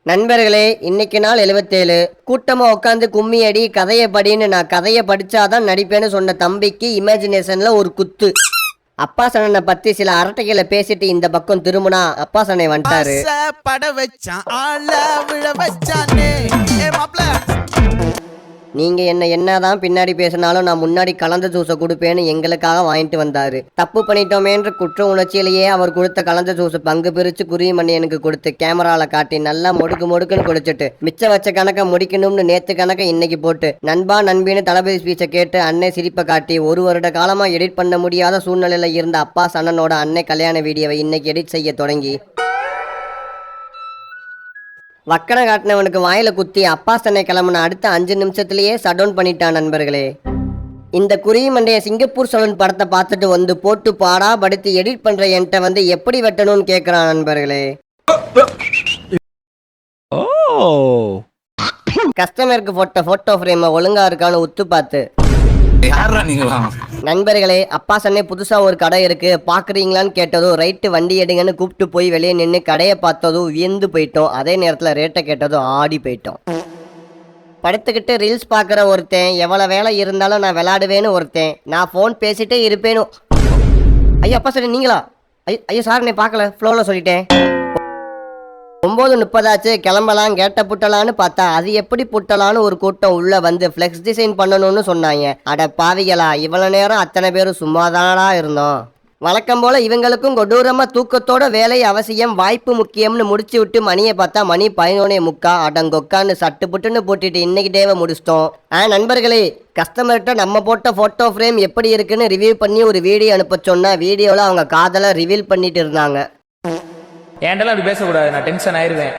நண்பர்களே, இன்னைக்கு நாள் 77. கூட்டமா உட்காந்து கும்மி அடி கதையை படின்னு நான் கதையை படிச்சாதான் நடிப்பேன்னு சொன்ன தம்பிக்கு இமேஜினேஷன்ல ஒரு குத்து. அப்பா சனனை பத்தி சில அரட்டைகளை பேசிட்டு இந்த பக்கம் திரும்பினா அப்பா சனை வந்துட்டாரு. பட வச்சான் ஆள விழ வச்சானே நீங்க என்னதான் பின்னாடி பேசினாலும் நான் முன்னாடி கலந்த ஜூஸை கொடுப்பேன்னு எங்களுக்காக வாங்கிட்டு வந்தாரு. தப்பு பண்ணிட்டோமேன்ற குற்ற உணர்ச்சியிலேயே அவர் கொடுத்த கலந்த ஜூஸ் பங்கு பிரிச்சு குருவிமணியனுக்கு கொடுத்து கேமரால காட்டி நல்லா முடுக்குன்னு குடிச்சிட்டு மிச்ச வச்ச கணக்க முடிக்கணும்னு நேத்து கணக்க இன்னைக்கு போட்டு நண்பா நண்பின்னு தளபதி ஸ்பீச்சை கேட்டு அன்னை சிரிப்பை காட்டி 1 வருட காலமா எடிட் பண்ண முடியாத சூழ்நிலையில இருந்த அப்பா சன்னனோட அன்னை கல்யாண வீடியோவை இன்னைக்கு எடிட் செய்ய தொடங்கி வக்கனை காட்டினவனுக்கு வாயில குத்தி அப்பா சன்னை கிளம்புன அடுத்த 5 நிமிஷத்துலயே ஷட் டவுன் பண்ணிட்டான். நண்பர்களே, இந்த குருவி மண்டைய சிங்கப்பூர் சலூன் படத்தை பார்த்துட்டு வந்து போட்டு பாடா படுத்தி எடிட் பண்ற என்கிட்ட வந்து எப்படி வெட்டணும்னு கேட்கிறான். நண்பர்களே, கஸ்டமருக்கு போட்ட போட்டோ ஃப்ரேம் ஒழுங்கா இருக்கான்னு உத்து பார்த்து நண்பர்களே, அப்பா சன்னே புதுசா ஒரு கடை இருக்கு பாக்குறீங்களான்னு கேட்டதும் ரைட்டு வண்டி எடுங்கன்னு கூப்பிட்டு போய் வெளியே நின்று கடையை பார்த்ததும் வியந்து போயிட்டோம். அதே நேரத்துல ரேட்டை கேட்டதும் ஆடி போயிட்டோம். படுத்துக்கிட்டு ரீல்ஸ் பாக்குற ஒருத்தன், எவ்வளவு வேலை இருந்தாலும் நான் விளையாடுவேன்னு ஒருத்தன், நான் போன் பேசிட்டே இருப்பேனு. ஐயா அப்பா சரி நீங்களா? ஐயா சார் நான் பார்க்கல ஃப்ளோல சொல்லிட்டேன். 9:30 ஆச்சு, கிளம்பலாம் கேட்ட புட்டலான்னு பார்த்தா அது எப்படி புட்டலான்னு ஒரு கூட்டம் உள்ள வந்து ஃப்ளெக்ஸ் டிசைன் பண்ணணும்னு சொன்னாங்க. அட பாவிகளா, இவ்வளவு நேரம் அத்தனை பேரும் சும்மாதானடா இருந்தோம். வழக்கம் போல இவங்களுக்கும் கொடூரமா தூக்கத்தோட வேலை அவசியம், வாய்ப்பு முக்கியம்னு முடிச்சு விட்டு மணியை பார்த்தா மணி 11:45. அடங்கொக்கான்னு சட்டு புட்டுன்னு போட்டுட்டு இன்னைக்கு டேவை முடிச்சிட்டோம். நண்பர்களே, கஸ்டமர்கிட்ட நம்ம போட்ட போட்டோ ஃப்ரேம் எப்படி இருக்குன்னு ரிவ்யூ பண்ணி ஒரு வீடியோ அனுப்ப சொன்னா வீடியோல அவங்க காதலை ரிவீல் பண்ணிட்டு இருந்தாங்க. ஏன்டெல்லாம் அப்படி பேசக்கூடாது, நான் டென்ஷன் ஆயிருவேன்.